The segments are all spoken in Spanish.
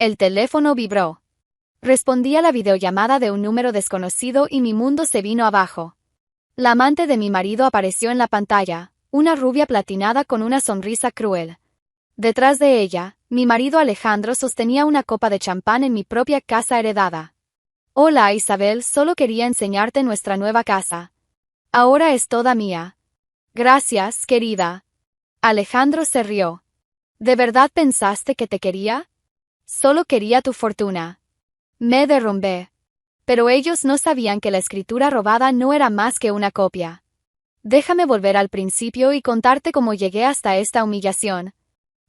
El teléfono vibró. Respondí a la videollamada de un número desconocido y mi mundo se vino abajo. La amante de mi marido apareció en la pantalla, una rubia platinada con una sonrisa cruel. Detrás de ella, mi marido Alejandro sostenía una copa de champán en mi propia casa heredada. Hola Isabel, solo quería enseñarte nuestra nueva casa. Ahora es toda mía. Gracias, querida. Alejandro se rió. ¿De verdad pensaste que te quería? Solo quería tu fortuna. Me derrumbé. Pero ellos no sabían que la escritura robada no era más que una copia. Déjame volver al principio y contarte cómo llegué hasta esta humillación.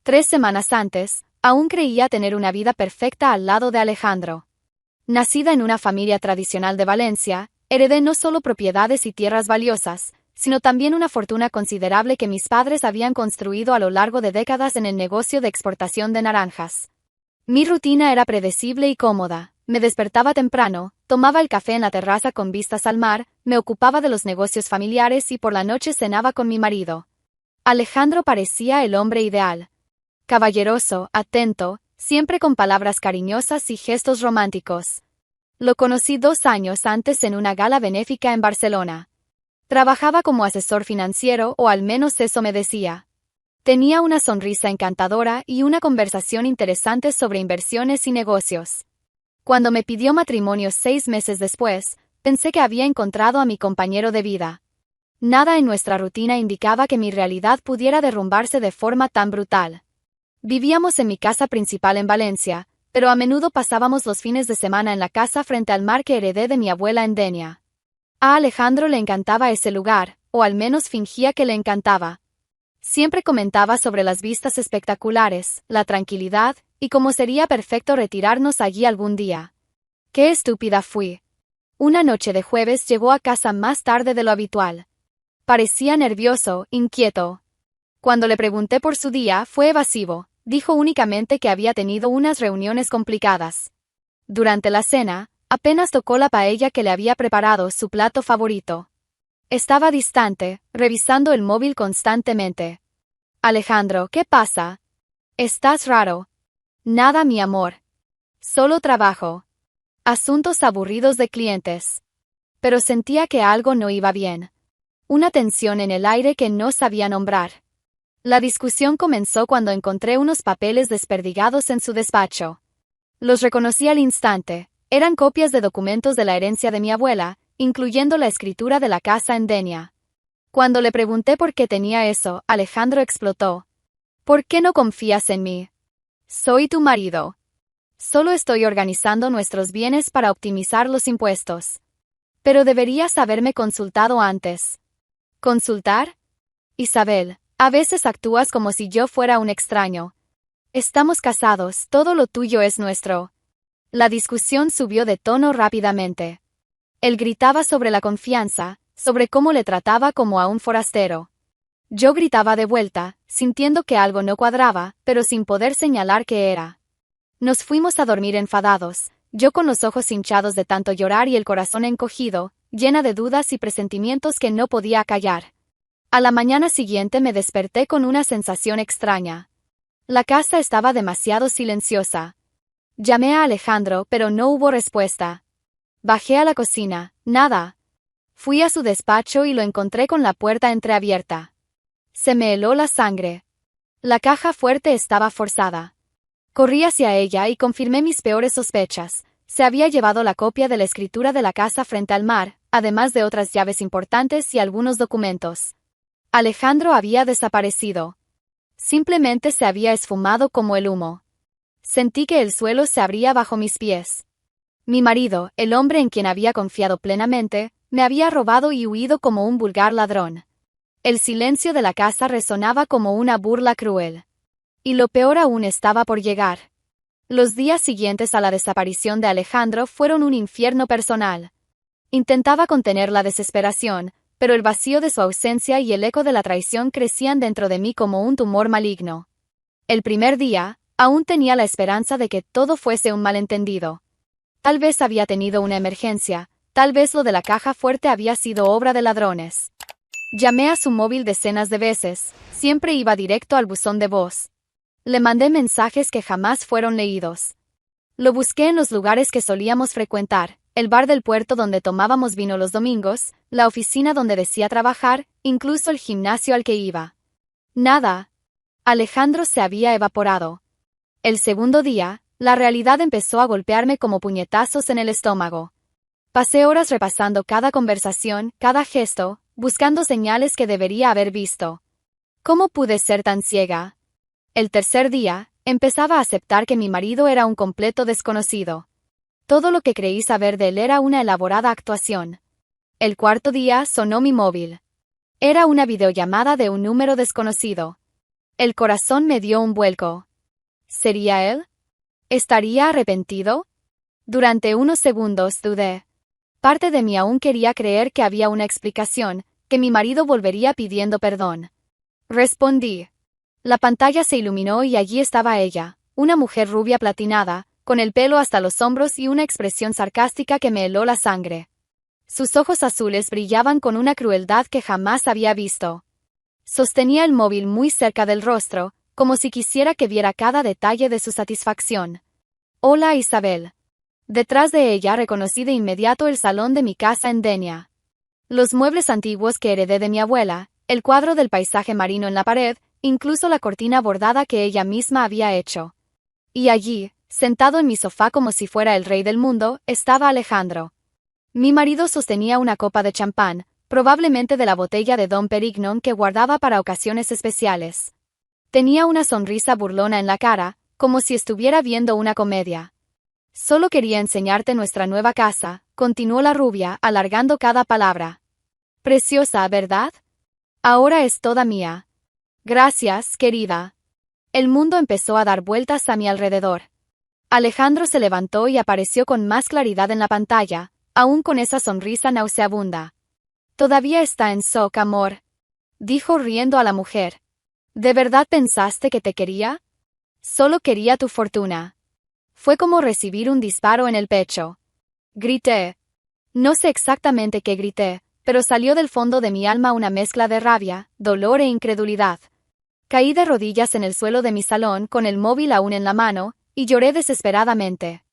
3 semanas antes, aún creía tener una vida perfecta al lado de Alejandro. Nacida en una familia tradicional de Valencia, heredé no solo propiedades y tierras valiosas, sino también una fortuna considerable que mis padres habían construido a lo largo de décadas en el negocio de exportación de naranjas. Mi rutina era predecible y cómoda. Me despertaba temprano, tomaba el café en la terraza con vistas al mar, me ocupaba de los negocios familiares y por la noche cenaba con mi marido. Alejandro parecía el hombre ideal. Caballeroso, atento, siempre con palabras cariñosas y gestos románticos. Lo conocí 2 años antes en una gala benéfica en Barcelona. Trabajaba como asesor financiero, o al menos eso me decía. Tenía una sonrisa encantadora y una conversación interesante sobre inversiones y negocios. Cuando me pidió matrimonio 6 meses después, pensé que había encontrado a mi compañero de vida. Nada en nuestra rutina indicaba que mi realidad pudiera derrumbarse de forma tan brutal. Vivíamos en mi casa principal en Valencia, pero a menudo pasábamos los fines de semana en la casa frente al mar que heredé de mi abuela en Denia. A Alejandro le encantaba ese lugar, o al menos fingía que le encantaba. Siempre comentaba sobre las vistas espectaculares, la tranquilidad, y cómo sería perfecto retirarnos allí algún día. ¡Qué estúpida fui! Una noche de jueves llegó a casa más tarde de lo habitual. Parecía nervioso, inquieto. Cuando le pregunté por su día, fue evasivo. Dijo únicamente que había tenido unas reuniones complicadas. Durante la cena, apenas tocó la paella que le había preparado, su plato favorito. Estaba distante, revisando el móvil constantemente. Alejandro, ¿qué pasa? Estás raro. Nada, mi amor. Solo trabajo. Asuntos aburridos de clientes. Pero sentía que algo no iba bien. Una tensión en el aire que no sabía nombrar. La discusión comenzó cuando encontré unos papeles desperdigados en su despacho. Los reconocí al instante. Eran copias de documentos de la herencia de mi abuela, incluyendo la escritura de la casa en Denia. Cuando le pregunté por qué tenía eso, Alejandro explotó. ¿Por qué no confías en mí? Soy tu marido. Solo estoy organizando nuestros bienes para optimizar los impuestos. Pero deberías haberme consultado antes. ¿Consultar? Isabel, a veces actúas como si yo fuera un extraño. Estamos casados, todo lo tuyo es nuestro. La discusión subió de tono rápidamente. Él gritaba sobre la confianza, sobre cómo le trataba como a un forastero. Yo gritaba de vuelta, sintiendo que algo no cuadraba, pero sin poder señalar qué era. Nos fuimos a dormir enfadados, yo con los ojos hinchados de tanto llorar y el corazón encogido, llena de dudas y presentimientos que no podía acallar. A la mañana siguiente me desperté con una sensación extraña. La casa estaba demasiado silenciosa. Llamé a Alejandro, pero no hubo respuesta. Bajé a la cocina, nada. Fui a su despacho y lo encontré con la puerta entreabierta. Se me heló la sangre. La caja fuerte estaba forzada. Corrí hacia ella y confirmé mis peores sospechas. Se había llevado la copia de la escritura de la casa frente al mar, además de otras llaves importantes y algunos documentos. Alejandro había desaparecido. Simplemente se había esfumado como el humo. Sentí que el suelo se abría bajo mis pies. Mi marido, el hombre en quien había confiado plenamente, me había robado y huido como un vulgar ladrón. El silencio de la casa resonaba como una burla cruel. Y lo peor aún estaba por llegar. Los días siguientes a la desaparición de Alejandro fueron un infierno personal. Intentaba contener la desesperación, pero el vacío de su ausencia y el eco de la traición crecían dentro de mí como un tumor maligno. El primer día, aún tenía la esperanza de que todo fuese un malentendido. Tal vez había tenido una emergencia, tal vez lo de la caja fuerte había sido obra de ladrones. Llamé a su móvil decenas de veces, siempre iba directo al buzón de voz. Le mandé mensajes que jamás fueron leídos. Lo busqué en los lugares que solíamos frecuentar, el bar del puerto donde tomábamos vino los domingos, la oficina donde decía trabajar, incluso el gimnasio al que iba. Nada. Alejandro se había evaporado. El segundo día, la realidad empezó a golpearme como puñetazos en el estómago. Pasé horas repasando cada conversación, cada gesto, buscando señales que debería haber visto. ¿Cómo pude ser tan ciega? El tercer día, empezaba a aceptar que mi marido era un completo desconocido. Todo lo que creí saber de él era una elaborada actuación. El cuarto día sonó mi móvil. Era una videollamada de un número desconocido. El corazón me dio un vuelco. ¿Sería él? ¿Estaría arrepentido? Durante unos segundos dudé. Parte de mí aún quería creer que había una explicación, que mi marido volvería pidiendo perdón. Respondí. La pantalla se iluminó y allí estaba ella, una mujer rubia platinada, con el pelo hasta los hombros y una expresión sarcástica que me heló la sangre. Sus ojos azules brillaban con una crueldad que jamás había visto. Sostenía el móvil muy cerca del rostro, como si quisiera que viera cada detalle de su satisfacción. Hola Isabel. Detrás de ella reconocí de inmediato el salón de mi casa en Denia. Los muebles antiguos que heredé de mi abuela, el cuadro del paisaje marino en la pared, incluso la cortina bordada que ella misma había hecho. Y allí, sentado en mi sofá como si fuera el rey del mundo, estaba Alejandro. Mi marido sostenía una copa de champán, probablemente de la botella de Dom Perignon que guardaba para ocasiones especiales. Tenía una sonrisa burlona en la cara, como si estuviera viendo una comedia. Solo quería enseñarte nuestra nueva casa, continuó la rubia, alargando cada palabra. Preciosa, ¿verdad? Ahora es toda mía. Gracias, querida. El mundo empezó a dar vueltas a mi alrededor. Alejandro se levantó y apareció con más claridad en la pantalla, aún con esa sonrisa nauseabunda. Todavía está en shock, amor, dijo riendo a la mujer. ¿De verdad pensaste que te quería? Solo quería tu fortuna. Fue como recibir un disparo en el pecho. Grité. No sé exactamente qué grité, pero salió del fondo de mi alma una mezcla de rabia, dolor e incredulidad. Caí de rodillas en el suelo de mi salón con el móvil aún en la mano, y lloré desesperadamente.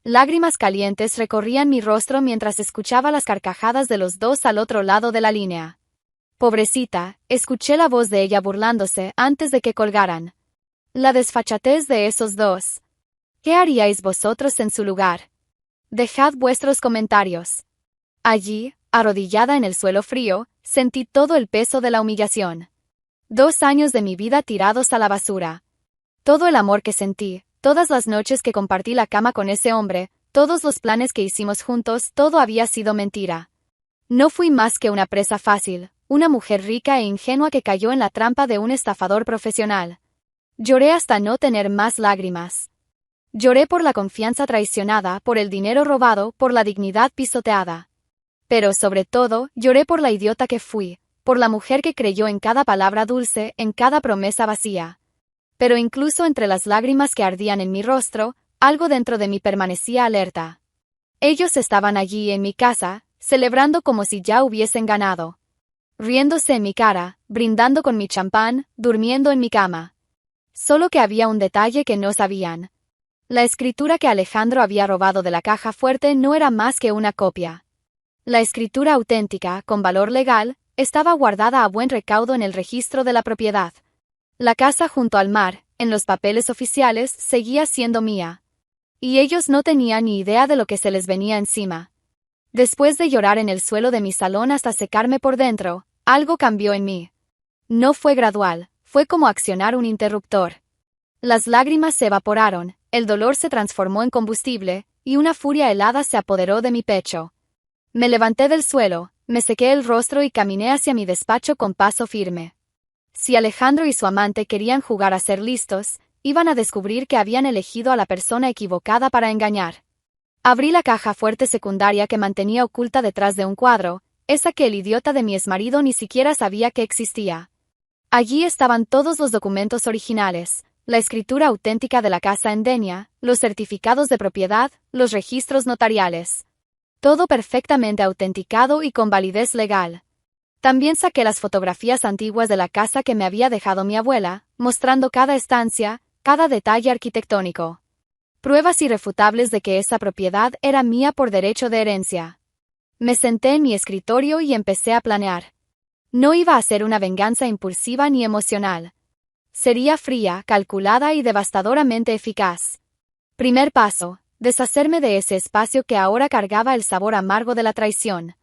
Lágrimas calientes recorrían mi rostro mientras escuchaba las carcajadas de los dos al otro lado de la línea. Pobrecita, escuché la voz de ella burlándose antes de que colgaran. La desfachatez de esos dos. ¿Qué haríais vosotros en su lugar? Dejad vuestros comentarios. Allí, arrodillada en el suelo frío, sentí todo el peso de la humillación. 2 años de mi vida tirados a la basura. Todo el amor que sentí, todas las noches que compartí la cama con ese hombre, todos los planes que hicimos juntos, todo había sido mentira. No fui más que una presa fácil, una mujer rica e ingenua que cayó en la trampa de un estafador profesional. Lloré hasta no tener más lágrimas. Lloré por la confianza traicionada, por el dinero robado, por la dignidad pisoteada. Pero sobre todo, lloré por la idiota que fui, por la mujer que creyó en cada palabra dulce, en cada promesa vacía. Pero incluso entre las lágrimas que ardían en mi rostro, algo dentro de mí permanecía alerta. Ellos estaban allí en mi casa, celebrando como si ya hubiesen ganado. Riéndose en mi cara, brindando con mi champán, durmiendo en mi cama. Solo que había un detalle que no sabían. La escritura que Alejandro había robado de la caja fuerte no era más que una copia. La escritura auténtica, con valor legal, estaba guardada a buen recaudo en el registro de la propiedad. La casa junto al mar, en los papeles oficiales, seguía siendo mía. Y ellos no tenían ni idea de lo que se les venía encima. Después de llorar en el suelo de mi salón hasta secarme por dentro, algo cambió en mí. No fue gradual, fue como accionar un interruptor. Las lágrimas se evaporaron, el dolor se transformó en combustible, y una furia helada se apoderó de mi pecho. Me levanté del suelo, me sequé el rostro y caminé hacia mi despacho con paso firme. Si Alejandro y su amante querían jugar a ser listos, iban a descubrir que habían elegido a la persona equivocada para engañar. Abrí la caja fuerte secundaria que mantenía oculta detrás de un cuadro, esa que el idiota de mi exmarido ni siquiera sabía que existía. Allí estaban todos los documentos originales, la escritura auténtica de la casa en Denia, los certificados de propiedad, los registros notariales. Todo perfectamente autenticado y con validez legal. También saqué las fotografías antiguas de la casa que me había dejado mi abuela, mostrando cada estancia, cada detalle arquitectónico. Pruebas irrefutables de que esa propiedad era mía por derecho de herencia. Me senté en mi escritorio y empecé a planear. No iba a ser una venganza impulsiva ni emocional. Sería fría, calculada y devastadoramente eficaz. Primer paso: deshacerme de ese espacio que ahora cargaba el sabor amargo de la traición.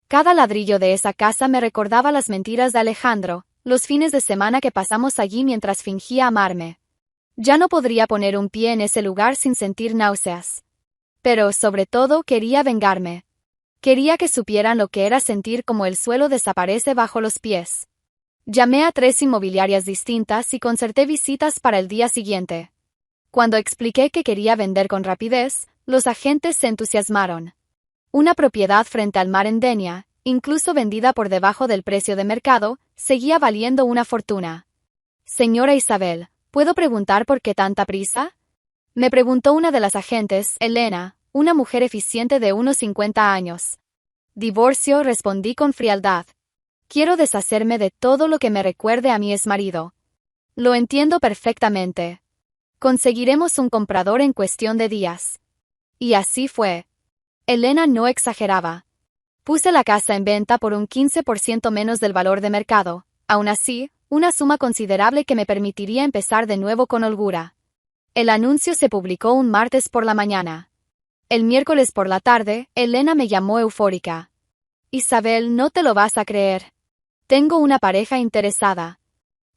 Cada ladrillo de esa casa me recordaba las mentiras de Alejandro, los fines de semana que pasamos allí mientras fingía amarme. Ya no podría poner un pie en ese lugar sin sentir náuseas. Pero, sobre todo, quería vengarme. Quería que supieran lo que era sentir como el suelo desaparece bajo los pies. Llamé a 3 inmobiliarias distintas y concerté visitas para el día siguiente. Cuando expliqué que quería vender con rapidez, los agentes se entusiasmaron. Una propiedad frente al mar en Denia, incluso vendida por debajo del precio de mercado, seguía valiendo una fortuna. Señora Isabel, ¿puedo preguntar por qué tanta prisa? Me preguntó una de las agentes, Elena, una mujer eficiente de unos 50 años. Divorcio, respondí con frialdad. Quiero deshacerme de todo lo que me recuerde a mi exmarido. Lo entiendo perfectamente. Conseguiremos un comprador en cuestión de días. Y así fue. Elena no exageraba. Puse la casa en venta por un 15% menos del valor de mercado, aún así, una suma considerable que me permitiría empezar de nuevo con holgura. El anuncio se publicó un martes por la mañana. El miércoles por la tarde, Elena me llamó eufórica. Isabel, no te lo vas a creer. Tengo una pareja interesada.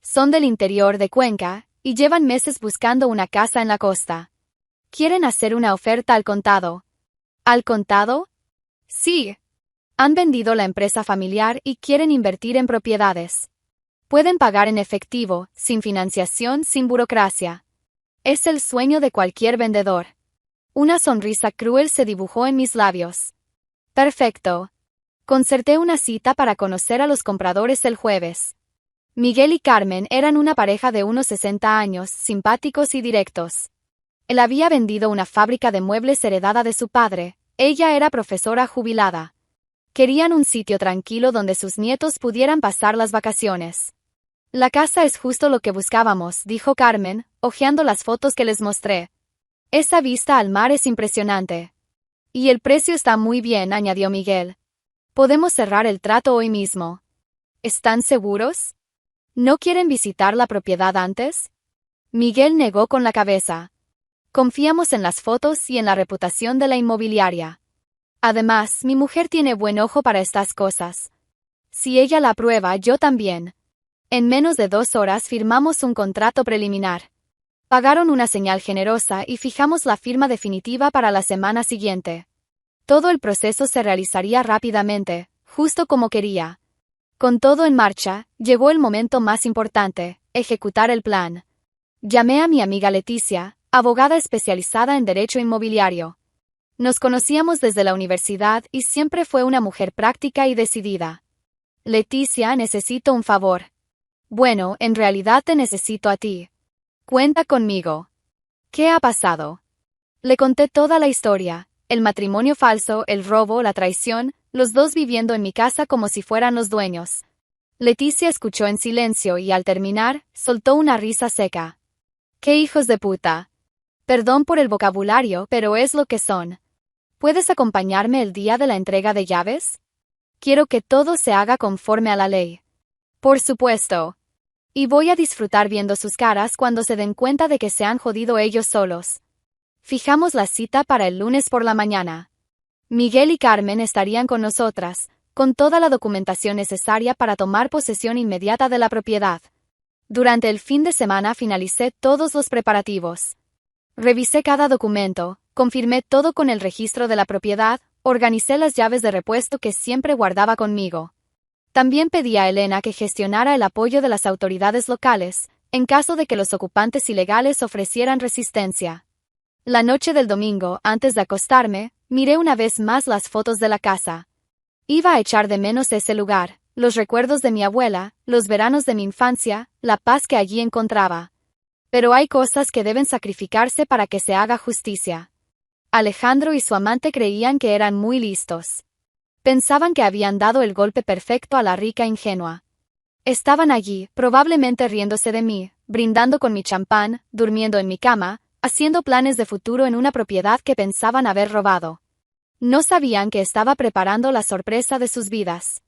Son del interior de Cuenca, y llevan meses buscando una casa en la costa. Quieren hacer una oferta al contado. ¿Al contado? Sí. Han vendido la empresa familiar y quieren invertir en propiedades. Pueden pagar en efectivo, sin financiación, sin burocracia. Es el sueño de cualquier vendedor. Una sonrisa cruel se dibujó en mis labios. Perfecto. Concerté una cita para conocer a los compradores el jueves. Miguel y Carmen eran una pareja de unos 60 años, simpáticos y directos. Él había vendido una fábrica de muebles heredada de su padre, ella era profesora jubilada. Querían un sitio tranquilo donde sus nietos pudieran pasar las vacaciones. La casa es justo lo que buscábamos, dijo Carmen, hojeando las fotos que les mostré. Esa vista al mar es impresionante. Y el precio está muy bien, añadió Miguel. Podemos cerrar el trato hoy mismo. ¿Están seguros? ¿No quieren visitar la propiedad antes? Miguel negó con la cabeza. Confiamos en las fotos y en la reputación de la inmobiliaria. Además, mi mujer tiene buen ojo para estas cosas. Si ella la aprueba, yo también. En menos de 2 horas firmamos un contrato preliminar. Pagaron una señal generosa y fijamos la firma definitiva para la semana siguiente. Todo el proceso se realizaría rápidamente, justo como quería. Con todo en marcha, llegó el momento más importante, ejecutar el plan. Llamé a mi amiga Leticia, abogada especializada en derecho inmobiliario. Nos conocíamos desde la universidad y siempre fue una mujer práctica y decidida. Leticia, necesito un favor. Bueno, en realidad te necesito a ti. Cuenta conmigo. ¿Qué ha pasado? Le conté toda la historia. El matrimonio falso, el robo, la traición, los dos viviendo en mi casa como si fueran los dueños. Leticia escuchó en silencio y al terminar, soltó una risa seca. ¡Qué hijos de puta! Perdón por el vocabulario, pero es lo que son. ¿Puedes acompañarme el día de la entrega de llaves? Quiero que todo se haga conforme a la ley. Por supuesto. Y voy a disfrutar viendo sus caras cuando se den cuenta de que se han jodido ellos solos. Fijamos la cita para el lunes por la mañana. Miguel y Carmen estarían con nosotras, con toda la documentación necesaria para tomar posesión inmediata de la propiedad. Durante el fin de semana finalicé todos los preparativos. Revisé cada documento, confirmé todo con el registro de la propiedad, organicé las llaves de repuesto que siempre guardaba conmigo. También pedí a Elena que gestionara el apoyo de las autoridades locales, en caso de que los ocupantes ilegales ofrecieran resistencia. La noche del domingo, antes de acostarme, miré una vez más las fotos de la casa. Iba a echar de menos ese lugar, los recuerdos de mi abuela, los veranos de mi infancia, la paz que allí encontraba. Pero hay cosas que deben sacrificarse para que se haga justicia. Alejandro y su amante creían que eran muy listos. Pensaban que habían dado el golpe perfecto a la rica ingenua. Estaban allí, probablemente riéndose de mí, brindando con mi champán, durmiendo en mi cama, haciendo planes de futuro en una propiedad que pensaban haber robado. No sabían que estaba preparando la sorpresa de sus vidas.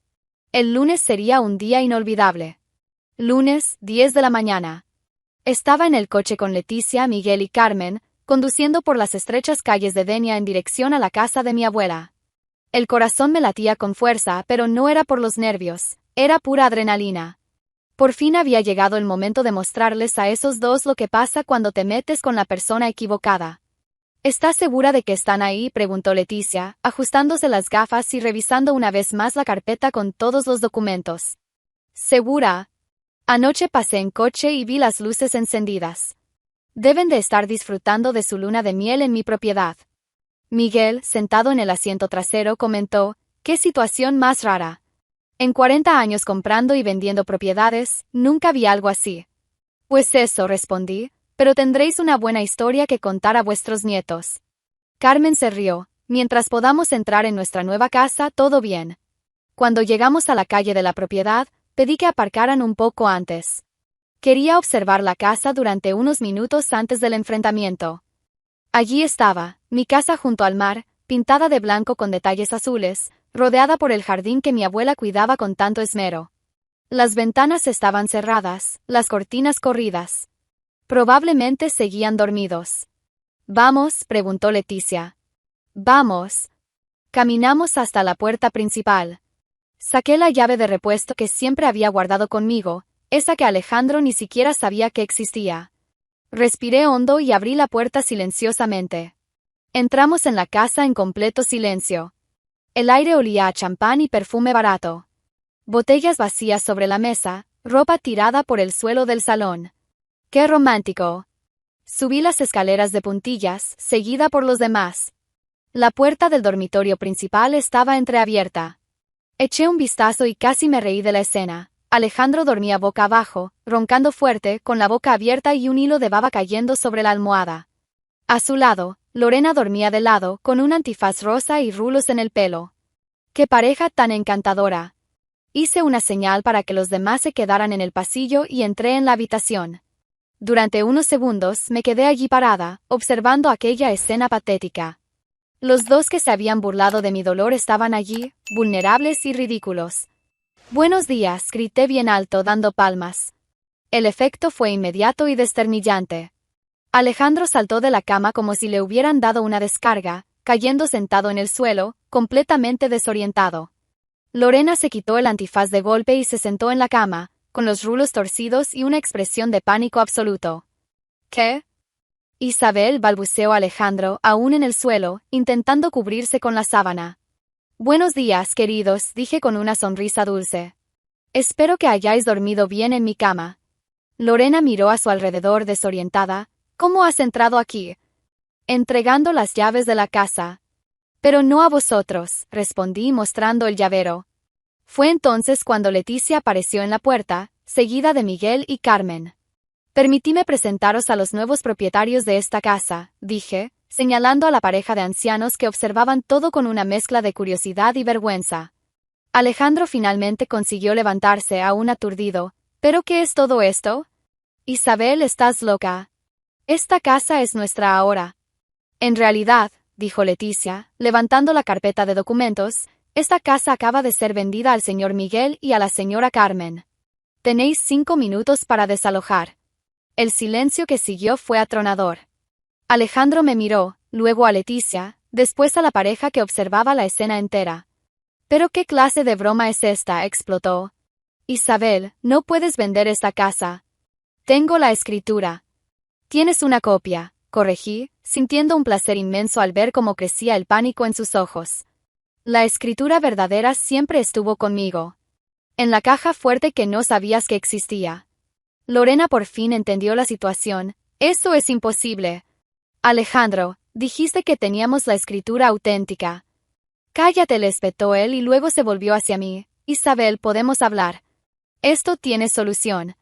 El lunes sería un día inolvidable. Lunes, 10 de la mañana. Estaba en el coche con Leticia, Miguel y Carmen, conduciendo por las estrechas calles de Denia en dirección a la casa de mi abuela. El corazón me latía con fuerza, pero no era por los nervios, era pura adrenalina. Por fin había llegado el momento de mostrarles a esos dos lo que pasa cuando te metes con la persona equivocada. ¿Estás segura de que están ahí?, preguntó Leticia, ajustándose las gafas y revisando una vez más la carpeta con todos los documentos. ¿Segura? Anoche pasé en coche y vi las luces encendidas. Deben de estar disfrutando de su luna de miel en mi propiedad. Miguel, sentado en el asiento trasero, comentó: «¡Qué situación más rara! En 40 años comprando y vendiendo propiedades, nunca vi algo así». «Pues eso», respondí, «pero tendréis una buena historia que contar a vuestros nietos». Carmen se rió. «Mientras podamos entrar en nuestra nueva casa, todo bien». Cuando llegamos a la calle de la propiedad, pedí que aparcaran un poco antes. Quería observar la casa durante unos minutos antes del enfrentamiento. Allí estaba, mi casa junto al mar, pintada de blanco con detalles azules, rodeada por el jardín que mi abuela cuidaba con tanto esmero. Las ventanas estaban cerradas, las cortinas corridas. Probablemente seguían dormidos. «¿Vamos?», preguntó Leticia. «Vamos». Caminamos hasta la puerta principal. Saqué la llave de repuesto que siempre había guardado conmigo, esa que Alejandro ni siquiera sabía que existía. Respiré hondo y abrí la puerta silenciosamente. Entramos en la casa en completo silencio. El aire olía a champán y perfume barato. Botellas vacías sobre la mesa, ropa tirada por el suelo del salón. ¡Qué romántico! Subí las escaleras de puntillas, seguida por los demás. La puerta del dormitorio principal estaba entreabierta. Eché un vistazo y casi me reí de la escena. Alejandro dormía boca abajo, roncando fuerte, con la boca abierta y un hilo de baba cayendo sobre la almohada. A su lado, Lorena dormía de lado, con un antifaz rosa y rulos en el pelo. ¡Qué pareja tan encantadora! Hice una señal para que los demás se quedaran en el pasillo y entré en la habitación. Durante unos segundos me quedé allí parada, observando aquella escena patética. Los dos que se habían burlado de mi dolor estaban allí, vulnerables y ridículos. «Buenos días», grité bien alto dando palmas. El efecto fue inmediato y desternillante. Alejandro saltó de la cama como si le hubieran dado una descarga, cayendo sentado en el suelo, completamente desorientado. Lorena se quitó el antifaz de golpe y se sentó en la cama, con los rulos torcidos y una expresión de pánico absoluto. «¿Qué?» «Isabel», balbuceó Alejandro, aún en el suelo, intentando cubrirse con la sábana. «Buenos días, queridos», dije con una sonrisa dulce. «Espero que hayáis dormido bien en mi cama». Lorena miró a su alrededor desorientada. «¿Cómo has entrado aquí?» «Entregando las llaves de la casa». «Pero no a vosotros», respondí mostrando el llavero. Fue entonces cuando Leticia apareció en la puerta, seguida de Miguel y Carmen. «Permitidme presentaros a los nuevos propietarios de esta casa», dije, señalando a la pareja de ancianos que observaban todo con una mezcla de curiosidad y vergüenza. Alejandro finalmente consiguió levantarse, aún aturdido. «¿Pero qué es todo esto?» «Isabel, estás loca. Esta casa es nuestra ahora». «En realidad», dijo Leticia, levantando la carpeta de documentos, «esta casa acaba de ser vendida al señor Miguel y a la señora Carmen. Tenéis 5 minutos para desalojar». El silencio que siguió fue atronador. Alejandro me miró, luego a Leticia, después a la pareja que observaba la escena entera. «¿Pero qué clase de broma es esta?», explotó. «Isabel, no puedes vender esta casa. Tengo la escritura». «Tienes una copia», corregí, sintiendo un placer inmenso al ver cómo crecía el pánico en sus ojos. «La escritura verdadera siempre estuvo conmigo. En la caja fuerte que no sabías que existía». Lorena por fin entendió la situación. «Eso es imposible». «Alejandro, dijiste que teníamos la escritura auténtica». «Cállate», le espetó él y luego se volvió hacia mí. «Isabel, podemos hablar. Esto tiene solución».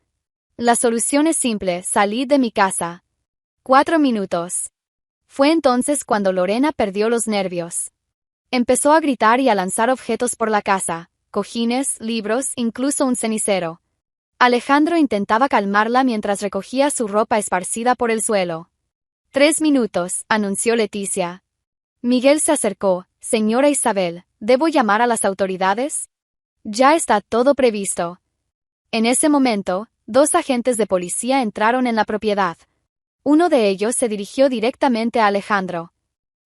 «La solución es simple, salid de mi casa». 4 minutos. Fue entonces cuando Lorena perdió los nervios. Empezó a gritar y a lanzar objetos por la casa, cojines, libros, incluso un cenicero. Alejandro intentaba calmarla mientras recogía su ropa esparcida por el suelo. 3 minutos, anunció Leticia. Miguel se acercó. Señora Isabel, ¿debo llamar a las autoridades? Ya está todo previsto. En ese momento, 2 agentes de policía entraron en la propiedad. Uno de ellos se dirigió directamente a Alejandro.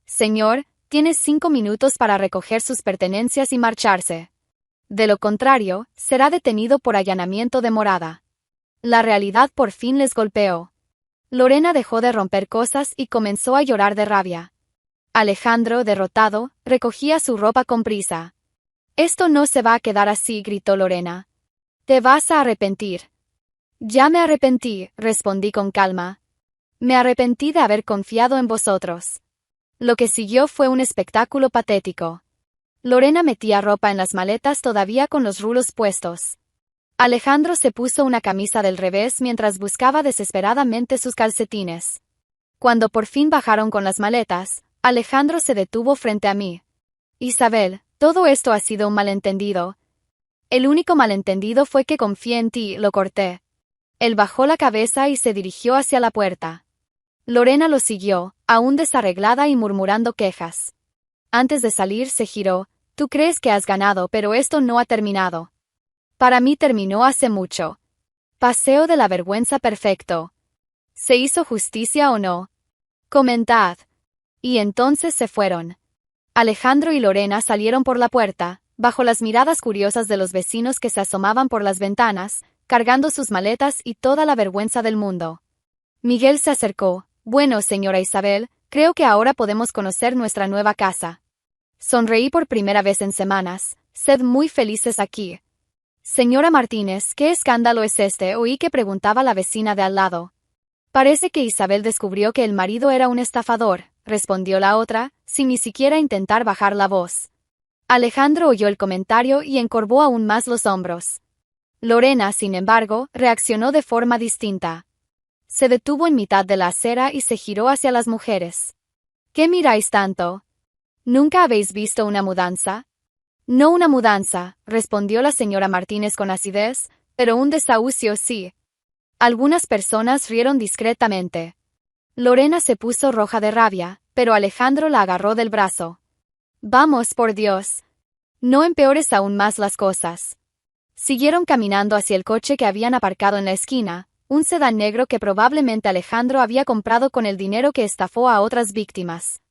Señor, tiene 5 minutos para recoger sus pertenencias y marcharse. De lo contrario, será detenido por allanamiento de morada. La realidad por fin les golpeó. Lorena dejó de romper cosas y comenzó a llorar de rabia. Alejandro, derrotado, recogía su ropa con prisa. Esto no se va a quedar así, gritó Lorena. Te vas a arrepentir. Ya me arrepentí, respondí con calma. Me arrepentí de haber confiado en vosotros. Lo que siguió fue un espectáculo patético. Lorena metía ropa en las maletas todavía con los rulos puestos. Alejandro se puso una camisa del revés mientras buscaba desesperadamente sus calcetines. Cuando por fin bajaron con las maletas, Alejandro se detuvo frente a mí. Isabel, todo esto ha sido un malentendido. El único malentendido fue que confié en ti, lo corté. Él bajó la cabeza y se dirigió hacia la puerta. Lorena lo siguió, aún desarreglada y murmurando quejas. Antes de salir se giró. Tú crees que has ganado, pero esto no ha terminado. Para mí terminó hace mucho. Paseo de la vergüenza perfecto. ¿Se hizo justicia o no? Comentad. Y entonces se fueron. Alejandro y Lorena salieron por la puerta, bajo las miradas curiosas de los vecinos que se asomaban por las ventanas, cargando sus maletas y toda la vergüenza del mundo. Miguel se acercó. Bueno, señora Isabel, creo que ahora podemos conocer nuestra nueva casa. Sonreí por primera vez en semanas. Sed muy felices aquí. Señora Martínez, ¿qué escándalo es este? Oí que preguntaba la vecina de al lado. Parece que Isabel descubrió que el marido era un estafador, respondió la otra, sin ni siquiera intentar bajar la voz. Alejandro oyó el comentario y encorvó aún más los hombros. Lorena, sin embargo, reaccionó de forma distinta. Se detuvo en mitad de la acera y se giró hacia las mujeres. ¿Qué miráis tanto? ¿Nunca habéis visto una mudanza? No una mudanza, respondió la señora Martínez con acidez, pero un desahucio sí. Algunas personas rieron discretamente. Lorena se puso roja de rabia, pero Alejandro la agarró del brazo. Vamos, por Dios. No empeores aún más las cosas. Siguieron caminando hacia el coche que habían aparcado en la esquina, un sedán negro que probablemente Alejandro había comprado con el dinero que estafó a otras víctimas.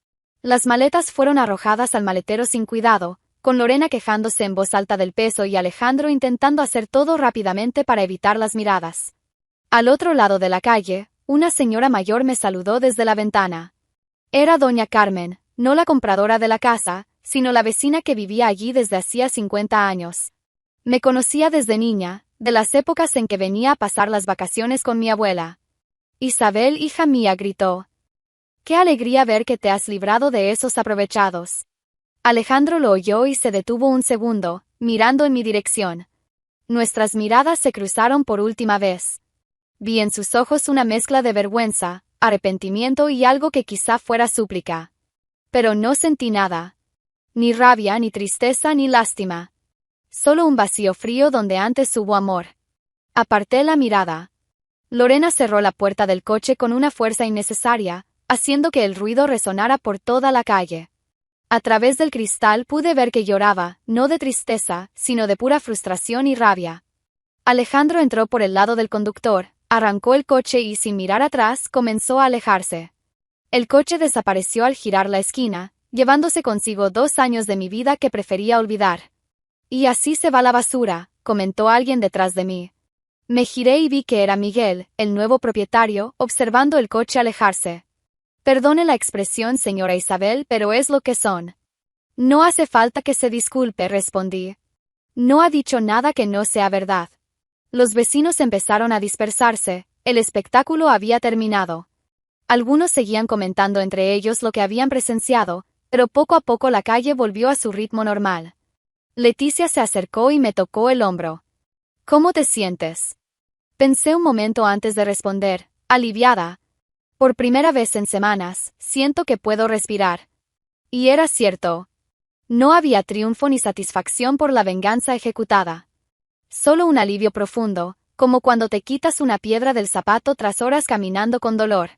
Las maletas fueron arrojadas al maletero sin cuidado, con Lorena quejándose en voz alta del peso y Alejandro intentando hacer todo rápidamente para evitar las miradas. Al otro lado de la calle, una señora mayor me saludó desde la ventana. Era doña Carmen, no la compradora de la casa, sino la vecina que vivía allí desde hacía 50 años. Me conocía desde niña, de las épocas en que venía a pasar las vacaciones con mi abuela. Isabel, hija mía, gritó. ¡Qué alegría ver que te has librado de esos aprovechados! Alejandro lo oyó y se detuvo un segundo, mirando en mi dirección. Nuestras miradas se cruzaron por última vez. Vi en sus ojos una mezcla de vergüenza, arrepentimiento y algo que quizá fuera súplica. Pero no sentí nada. Ni rabia, ni tristeza, ni lástima. Solo un vacío frío donde antes hubo amor. Aparté la mirada. Lorena cerró la puerta del coche con una fuerza innecesaria, haciendo que el ruido resonara por toda la calle. A través del cristal pude ver que lloraba, no de tristeza, sino de pura frustración y rabia. Alejandro entró por el lado del conductor, arrancó el coche y sin mirar atrás comenzó a alejarse. El coche desapareció al girar la esquina, llevándose consigo 2 años de mi vida que prefería olvidar. Y así se va la basura, comentó alguien detrás de mí. Me giré y vi que era Miguel, el nuevo propietario, observando el coche alejarse. Perdone la expresión, señora Isabel, pero es lo que son. No hace falta que se disculpe, respondí. No ha dicho nada que no sea verdad. Los vecinos empezaron a dispersarse, el espectáculo había terminado. Algunos seguían comentando entre ellos lo que habían presenciado, pero poco a poco la calle volvió a su ritmo normal. Leticia se acercó y me tocó el hombro. ¿Cómo te sientes? Pensé un momento antes de responder, aliviada. Por primera vez en semanas, siento que puedo respirar. Y era cierto. No había triunfo ni satisfacción por la venganza ejecutada. Solo un alivio profundo, como cuando te quitas una piedra del zapato tras horas caminando con dolor.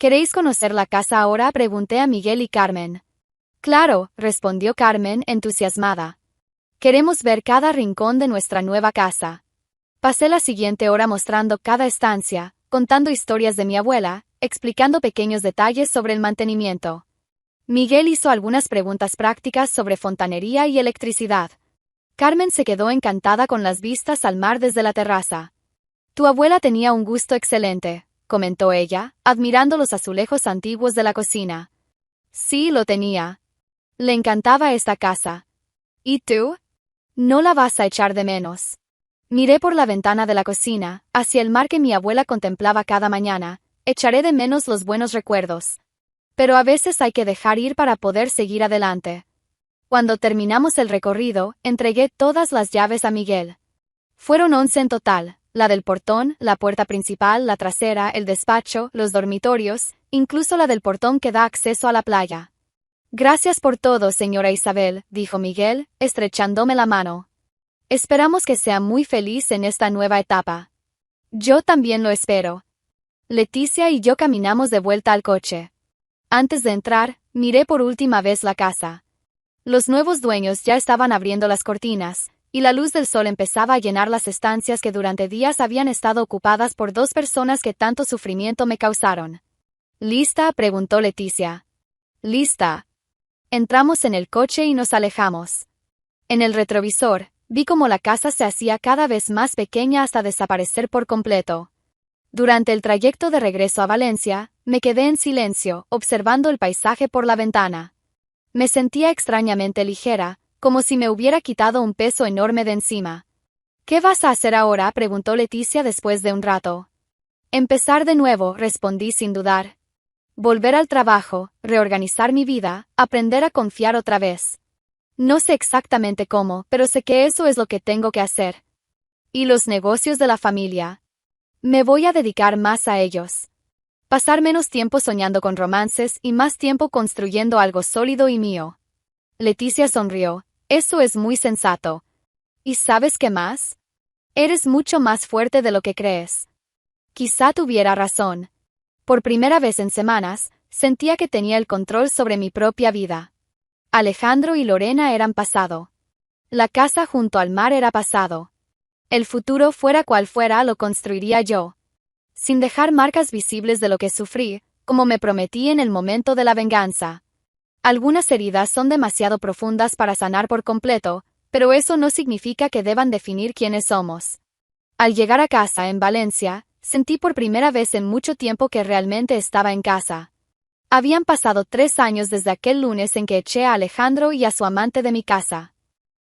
¿Queréis conocer la casa ahora?, pregunté a Miguel y Carmen. Claro, respondió Carmen, entusiasmada. Queremos ver cada rincón de nuestra nueva casa. Pasé la siguiente hora mostrando cada estancia, contando historias de mi abuela, explicando pequeños detalles sobre el mantenimiento. Miguel hizo algunas preguntas prácticas sobre fontanería y electricidad. Carmen se quedó encantada con las vistas al mar desde la terraza. Tu abuela tenía un gusto excelente, comentó ella, admirando los azulejos antiguos de la cocina. Sí, lo tenía. Le encantaba esta casa. ¿Y tú? No la vas a echar de menos. Miré por la ventana de la cocina, hacia el mar que mi abuela contemplaba cada mañana. Echaré de menos los buenos recuerdos. Pero a veces hay que dejar ir para poder seguir adelante. Cuando terminamos el recorrido, entregué todas las llaves a Miguel. Fueron 11 en total, la del portón, la puerta principal, la trasera, el despacho, los dormitorios, incluso la del portón que da acceso a la playa. Gracias por todo, señora Isabel, dijo Miguel, estrechándome la mano. Esperamos que sea muy feliz en esta nueva etapa. Yo también lo espero. Leticia y yo caminamos de vuelta al coche. Antes de entrar, miré por última vez la casa. Los nuevos dueños ya estaban abriendo las cortinas, y la luz del sol empezaba a llenar las estancias que durante días habían estado ocupadas por dos personas que tanto sufrimiento me causaron. ¿Lista?, preguntó Leticia. Lista. Entramos en el coche y nos alejamos. En el retrovisor, vi cómo la casa se hacía cada vez más pequeña hasta desaparecer por completo. Durante el trayecto de regreso a Valencia, me quedé en silencio, observando el paisaje por la ventana. Me sentía extrañamente ligera, como si me hubiera quitado un peso enorme de encima. ¿Qué vas a hacer ahora?, preguntó Leticia después de un rato. Empezar de nuevo, respondí sin dudar. Volver al trabajo, reorganizar mi vida, aprender a confiar otra vez. No sé exactamente cómo, pero sé que eso es lo que tengo que hacer. ¿Y los negocios de la familia? Me voy a dedicar más a ellos. Pasar menos tiempo soñando con romances y más tiempo construyendo algo sólido y mío. Leticia sonrió. Eso es muy sensato. ¿Y sabes qué más? Eres mucho más fuerte de lo que crees. Quizá tuviera razón. Por primera vez en semanas, sentía que tenía el control sobre mi propia vida. Alejandro y Lorena eran pasado. La casa junto al mar era pasado. El futuro, fuera cual fuera, lo construiría yo. Sin dejar marcas visibles de lo que sufrí, como me prometí en el momento de la venganza. Algunas heridas son demasiado profundas para sanar por completo, pero eso no significa que deban definir quiénes somos. Al llegar a casa en Valencia, sentí por primera vez en mucho tiempo que realmente estaba en casa. Habían pasado 3 años desde aquel lunes en que eché a Alejandro y a su amante de mi casa.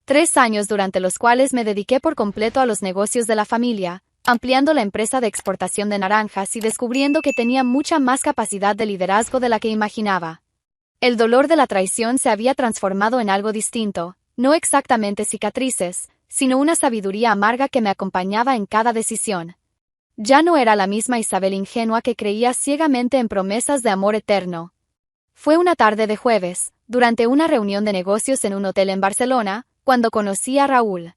3 años durante los cuales me dediqué por completo a los negocios de la familia, ampliando la empresa de exportación de naranjas y descubriendo que tenía mucha más capacidad de liderazgo de la que imaginaba. El dolor de la traición se había transformado en algo distinto, no exactamente cicatrices, sino una sabiduría amarga que me acompañaba en cada decisión. Ya no era la misma Isabel ingenua que creía ciegamente en promesas de amor eterno. Fue una tarde de jueves, durante una reunión de negocios en un hotel en Barcelona, cuando conocí a Raúl.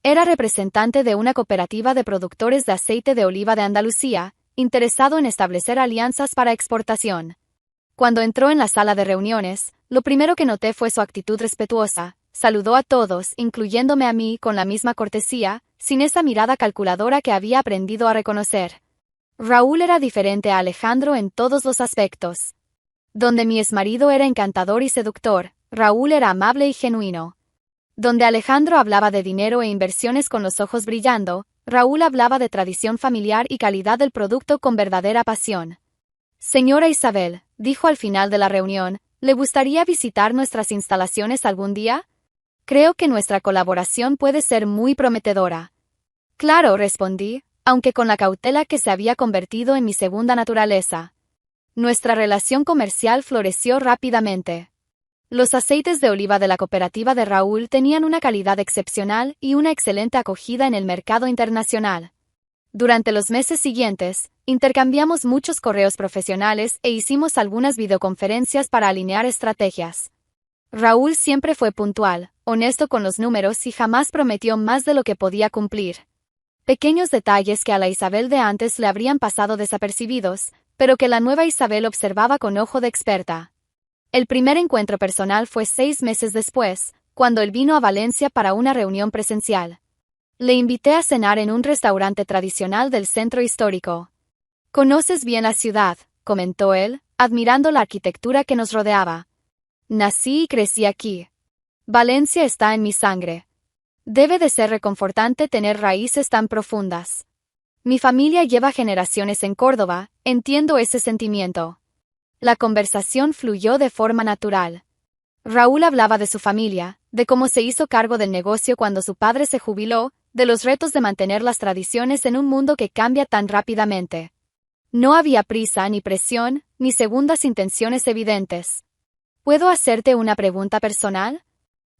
Era representante de una cooperativa de productores de aceite de oliva de Andalucía, interesado en establecer alianzas para exportación. Cuando entró en la sala de reuniones, lo primero que noté fue su actitud respetuosa. Saludó a todos, incluyéndome a mí, con la misma cortesía, sin esa mirada calculadora que había aprendido a reconocer. Raúl era diferente a Alejandro en todos los aspectos. Donde mi exmarido era encantador y seductor, Raúl era amable y genuino. Donde Alejandro hablaba de dinero e inversiones con los ojos brillando, Raúl hablaba de tradición familiar y calidad del producto con verdadera pasión. Señora Isabel, dijo al final de la reunión, ¿le gustaría visitar nuestras instalaciones algún día? Creo que nuestra colaboración puede ser muy prometedora. Claro, respondí, aunque con la cautela que se había convertido en mi segunda naturaleza. Nuestra relación comercial floreció rápidamente. Los aceites de oliva de la cooperativa de Raúl tenían una calidad excepcional y una excelente acogida en el mercado internacional. Durante los meses siguientes, intercambiamos muchos correos profesionales e hicimos algunas videoconferencias para alinear estrategias. Raúl siempre fue puntual, honesto con los números y jamás prometió más de lo que podía cumplir. Pequeños detalles que a la Isabel de antes le habrían pasado desapercibidos, pero que la nueva Isabel observaba con ojo de experta. El primer encuentro personal fue 6 meses después, cuando él vino a Valencia para una reunión presencial. Le invité a cenar en un restaurante tradicional del centro histórico. «Conoces bien la ciudad», comentó él, admirando la arquitectura que nos rodeaba. «Nací y crecí aquí. Valencia está en mi sangre. Debe de ser reconfortante tener raíces tan profundas. Mi familia lleva generaciones en Córdoba, entiendo ese sentimiento». La conversación fluyó de forma natural. Raúl hablaba de su familia, de cómo se hizo cargo del negocio cuando su padre se jubiló, de los retos de mantener las tradiciones en un mundo que cambia tan rápidamente. No había prisa ni presión, ni segundas intenciones evidentes. «¿Puedo hacerte una pregunta personal?»,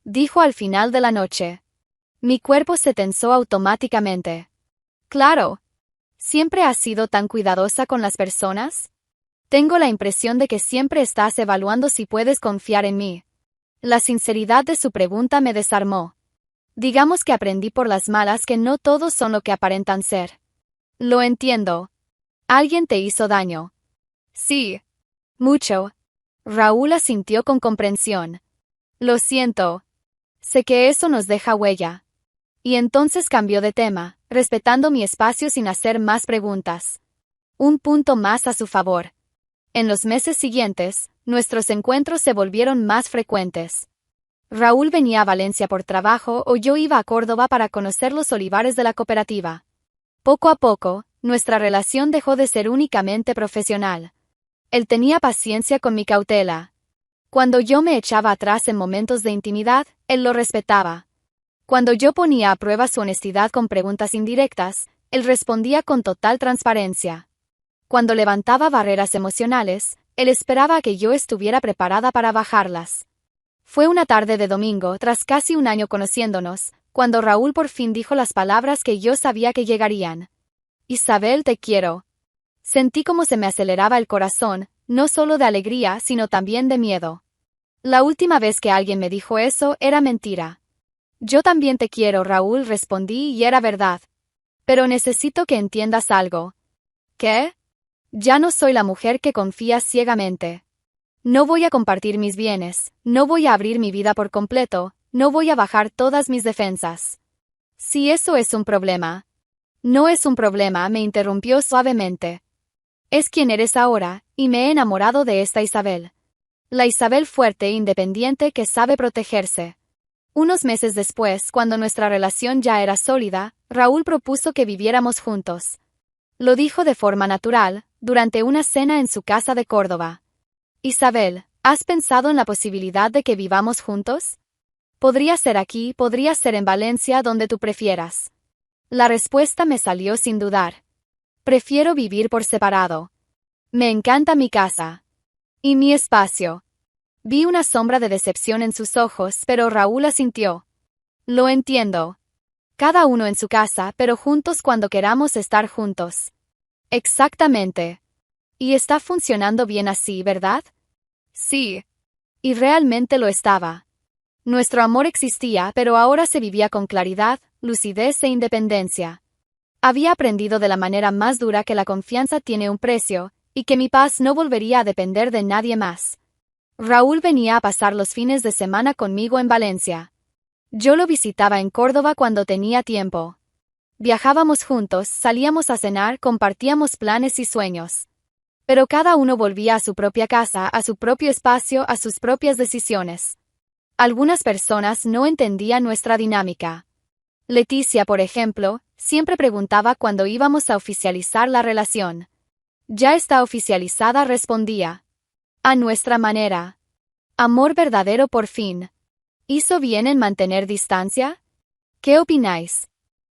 dijo al final de la noche. Mi cuerpo se tensó automáticamente. «Claro. ¿Siempre has sido tan cuidadosa con las personas? Tengo la impresión de que siempre estás evaluando si puedes confiar en mí». La sinceridad de su pregunta me desarmó. Digamos que aprendí por las malas que no todos son lo que aparentan ser. «Lo entiendo. ¿Alguien te hizo daño?» «Sí. Mucho». Raúl asintió con comprensión. «Lo siento. Sé que eso nos deja huella». Y entonces cambió de tema, respetando mi espacio sin hacer más preguntas. Un punto más a su favor. En los meses siguientes, nuestros encuentros se volvieron más frecuentes. Raúl venía a Valencia por trabajo o yo iba a Córdoba para conocer los olivares de la cooperativa. Poco a poco, nuestra relación dejó de ser únicamente profesional. Él tenía paciencia con mi cautela. Cuando yo me echaba atrás en momentos de intimidad, él lo respetaba. Cuando yo ponía a prueba su honestidad con preguntas indirectas, él respondía con total transparencia. Cuando levantaba barreras emocionales, él esperaba a que yo estuviera preparada para bajarlas. Fue una tarde de domingo, tras casi un año conociéndonos, cuando Raúl por fin dijo las palabras que yo sabía que llegarían. «Isabel, te quiero». Sentí como se me aceleraba el corazón, no solo de alegría, sino también de miedo. La última vez que alguien me dijo eso era mentira. «Yo también te quiero, Raúl», respondí, y era verdad. «Pero necesito que entiendas algo». «¿Qué?». «Ya no soy la mujer que confía ciegamente. No voy a compartir mis bienes, no voy a abrir mi vida por completo, no voy a bajar todas mis defensas». «Si eso es un problema». «No es un problema», me interrumpió suavemente. «Es quien eres ahora, y me he enamorado de esta Isabel. La Isabel fuerte e independiente que sabe protegerse». Unos meses después, cuando nuestra relación ya era sólida, Raúl propuso que viviéramos juntos. Lo dijo de forma natural, durante una cena en su casa de Córdoba. «Isabel, ¿has pensado en la posibilidad de que vivamos juntos? Podría ser aquí, podría ser en Valencia, donde tú prefieras». La respuesta me salió sin dudar. «Prefiero vivir por separado. Me encanta mi casa. Y mi espacio». Vi una sombra de decepción en sus ojos, pero Raúl asintió. «Lo entiendo. Cada uno en su casa, pero juntos cuando queramos estar juntos». «Exactamente. Y está funcionando bien así, ¿verdad?». «Sí». Y realmente lo estaba. Nuestro amor existía, pero ahora se vivía con claridad, lucidez e independencia. Había aprendido de la manera más dura que la confianza tiene un precio, y que mi paz no volvería a depender de nadie más. Raúl venía a pasar los fines de semana conmigo en Valencia. Yo lo visitaba en Córdoba cuando tenía tiempo. Viajábamos juntos, salíamos a cenar, compartíamos planes y sueños. Pero cada uno volvía a su propia casa, a su propio espacio, a sus propias decisiones. Algunas personas no entendían nuestra dinámica. Leticia, por ejemplo, siempre preguntaba cuándo íbamos a oficializar la relación. «Ya está oficializada», respondía. «A nuestra manera. Amor verdadero por fin». ¿Hizo bien en mantener distancia? ¿Qué opináis?